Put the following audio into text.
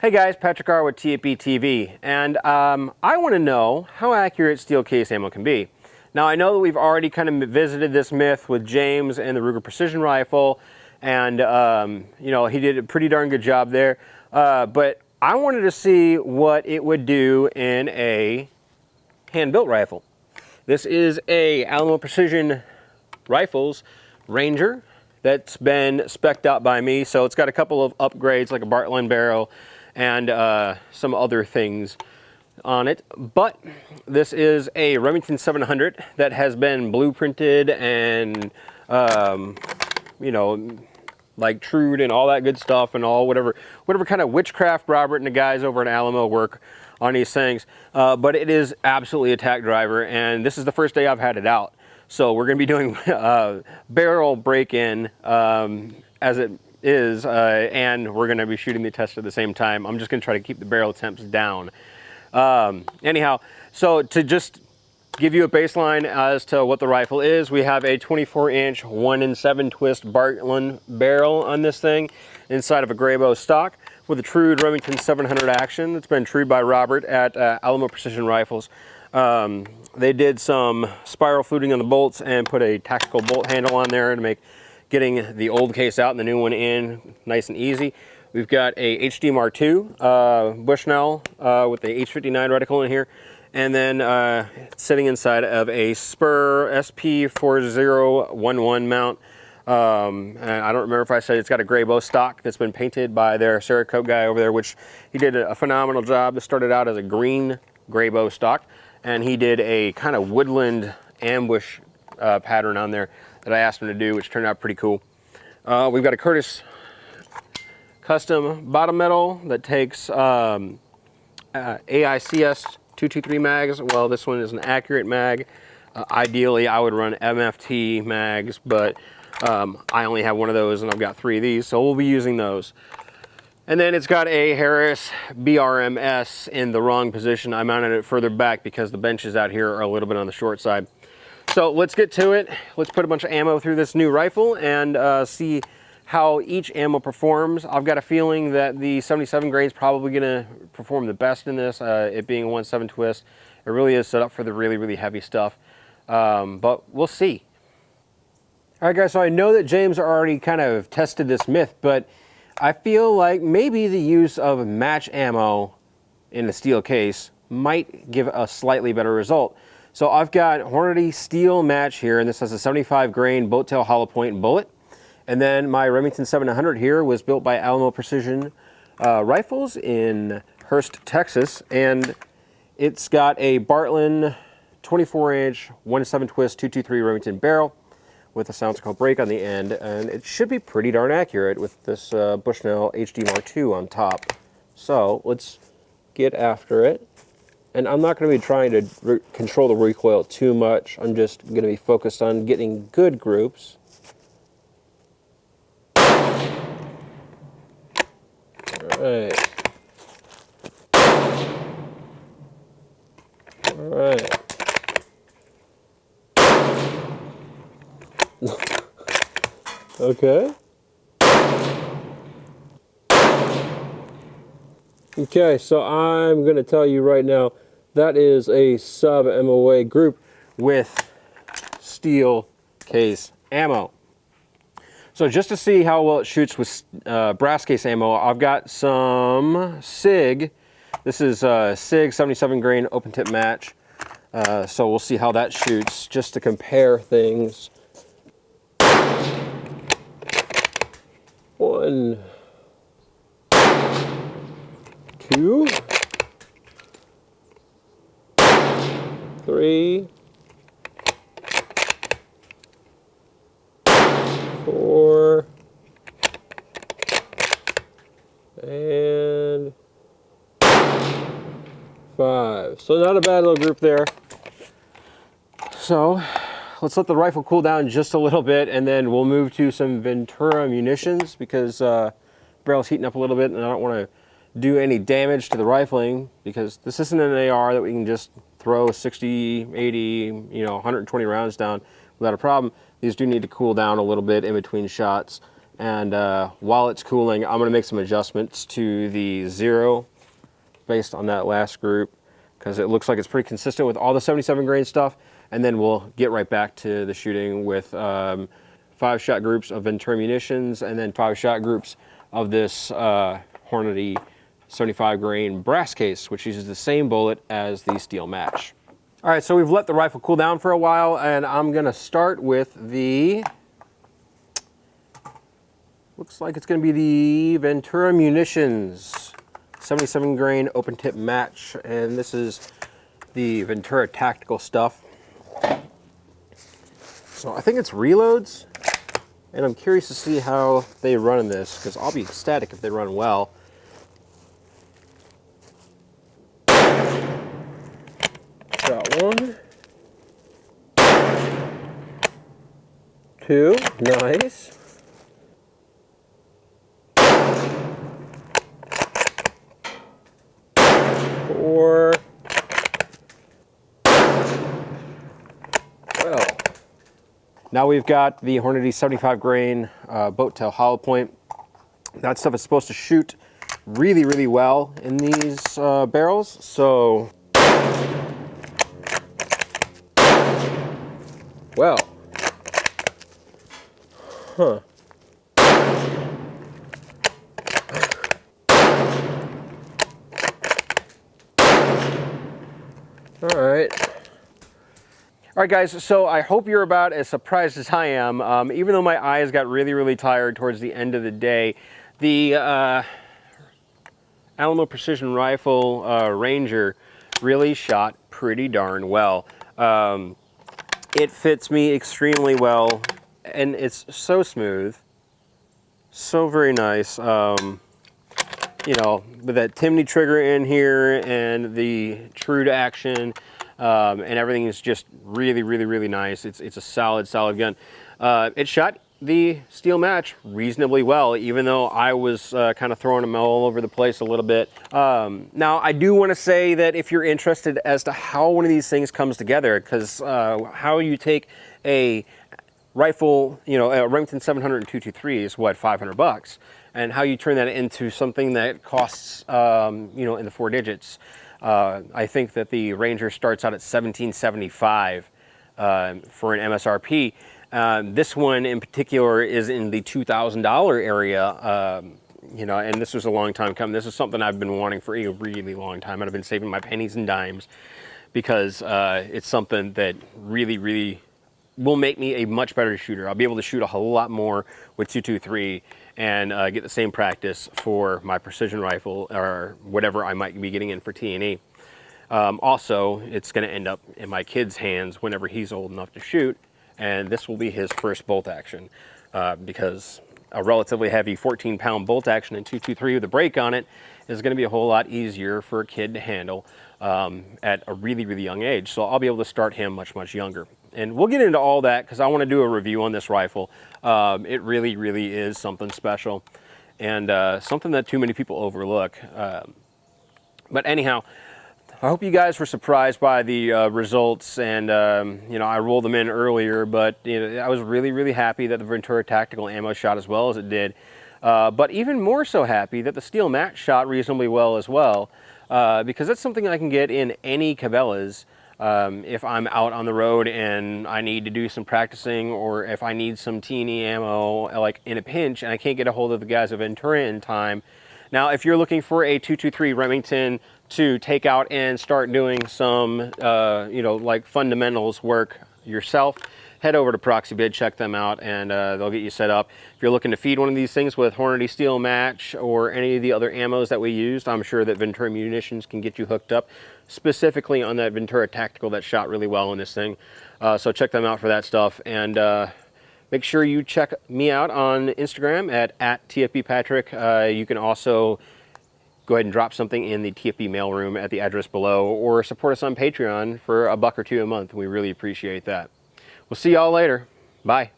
Hey guys, Patrick R with TFBTV, and I want to know how accurate steel case ammo can be. Now I know that we've already kind of visited this myth with James and the Ruger Precision Rifle, and you know, he did a pretty darn good job there, but I wanted to see what it would do in a hand-built rifle. This is a Alamo Precision Rifles Ranger that's been spec'd out by me, so it's got a couple of upgrades like a Bartlein barrel and some other things on it. But this is a Remington 700 that has been blueprinted and you know, like trued and all that good stuff and all whatever kind of witchcraft Robert and the guys over at Alamo work on these things. But it is absolutely a tack driver, and this is the first day I've had it out. So we're going to be doing barrel break-in as it is, and we're going to be shooting the test at the same time. I'm just going to try to keep the barrel temps down. Anyhow, so to just give you a baseline as to what the rifle is, we have a 24-inch 1-in-7 twist Bartlein barrel on this thing inside of a Grayboe stock with a trued Remington 700 action that's been trued by Robert at Alamo Precision Rifles. They did some spiral fluting on the bolts and put a tactical bolt handle on there to make getting the old case out and the new one in nice and easy. We've got a HD Mark II Bushnell with the H59 reticle in here, and then sitting inside of a Spur SP4011 mount. And I don't remember if I said it's got a Grayboe stock that's been painted by their Cerakote guy over there, which he did a phenomenal job. This started out as a green Grayboe stock, and he did a kind of woodland ambush pattern on there that I asked him to do, which turned out pretty cool. We've got a Curtis custom bottom metal that takes AICS 223 mags. Well, this one is an accurate mag. Ideally, I would run MFT mags, but I only have one of those, and I've got 3 of these, so we'll be using those. And then it's got a Harris BRMS in the wrong position. I mounted it further back because the benches out here are a little bit on the short side. So let's get to it. Let's put a bunch of ammo through this new rifle and see how each ammo performs. I've got a feeling that the 77 grain is probably gonna perform the best in this, it being a 1.7 twist. It really is set up for the really, really heavy stuff, but we'll see. All right guys, so I know that James already kind of tested this myth, but I feel like maybe the use of match ammo in the steel case might give a slightly better result. So I've got Hornady steel match here, and this has a 75 grain boat tail hollow point bullet. And then my Remington 700 here was built by Alamo Precision Rifles in Hurst, Texas. And it's got a Bartlein 24-inch 1-7 twist 223 Remington barrel with a sound brake on the end. And it should be pretty darn accurate with this Bushnell HD Mark II on top. So let's get after it. And I'm not going to be trying to control the recoil too much. I'm just going to be focused on getting good groups. Alright. Alright. Okay. Okay, so I'm going to tell you right now, that is a sub MOA group with steel case ammo. So just to see how well it shoots with brass case ammo, I've got some Sig. This is Sig 77 grain open tip match. So we'll see how that shoots just to compare things. 1, 2, 3, 4, and 5. So not a bad little group there. So let's let the rifle cool down just a little bit, and then we'll move to some Ventura Munitions because barrel's heating up a little bit, and I don't want to do any damage to the rifling because this isn't an AR that we can just throw 60, 80, you know, 120 rounds down without a problem. These do need to cool down a little bit in between shots And while it's cooling, I'm going to make some adjustments to the 0 based on that last group, because it looks like it's pretty consistent with all the 77 grain stuff. And then we'll get right back to the shooting with 5-shot groups of Ventura Munitions and then 5-shot groups of this Hornady 75 grain brass case, which uses the same bullet as the steel match. All right, so we've let the rifle cool down for a while, and I'm gonna start with the, looks like it's gonna be the Ventura Munitions 77 grain open tip match, and this is the Ventura Tactical stuff. So I think it's reloads, and I'm curious to see how they run in this, because I'll be ecstatic if they run well. Got 1, 2, nice. 4, well. Now we've got the Hornady 75 grain boat tail hollow point. That stuff is supposed to shoot really, really well in these barrels. So, well, huh. All right. All right, guys, so I hope you're about as surprised as I am. Even though my eyes got really, really tired towards the end of the day, the Alamo Precision Rifle Ranger really shot pretty darn well. It fits me extremely well, and it's so smooth, so very nice. You know, with that Timney trigger in here and the true to action, and everything is just really, really, really nice. It's a solid gun. It shot the steel match reasonably well, even though I was kind of throwing them all over the place a little bit. Now, I do want to say that if you're interested as to how one of these things comes together, because how you take a rifle, you know, a Remington 700 and 223 is what, $500, and how you turn that into something that costs, you know, in the 4 digits. I think that the Ranger starts out at $1775 for an MSRP. This one in particular is in the $2,000 area, you know, and this was a long time coming. This is something I've been wanting for a really long time, and I've been saving my pennies and dimes because it's something that really, really will make me a much better shooter. I'll be able to shoot a whole lot more with 223 and get the same practice for my precision rifle or whatever I might be getting in for T&E. Also, it's going to end up in my kid's hands whenever he's old enough to shoot, and this will be his first bolt action because a relatively heavy 14-pound bolt action in 223 with a brake on it is going to be a whole lot easier for a kid to handle at a really, really young age. So I'll be able to start him much, much younger. And we'll get into all that because I want to do a review on this rifle. It really, really is something special and something that too many people overlook. But anyhow, I hope you guys were surprised by the results, and you know, I rolled them in earlier, but you know, I was really, really happy that the Ventura Tactical ammo shot as well as it did. But even more so happy that the steel match shot reasonably well as well, because that's something I can get in any Cabela's. If I'm out on the road and I need to do some practicing, or if I need some T&E ammo like in a pinch and I can't get a hold of the guys at Ventura in time. Now, if you're looking for a 223 Remington to take out and start doing some, you know, like fundamentals work yourself, head over to Proxibid, check them out, and they'll get you set up. If you're looking to feed one of these things with Hornady Steel Match or any of the other ammos that we used, I'm sure that Ventura Munitions can get you hooked up, specifically on that Ventura Tactical that shot really well in this thing. So check them out for that stuff, and make sure you check me out on Instagram at TFBPatrick. You can also go ahead and drop something in the TFB mailroom at the address below, or support us on Patreon for $1 or $2 a month. We really appreciate that. We'll see y'all later. Bye.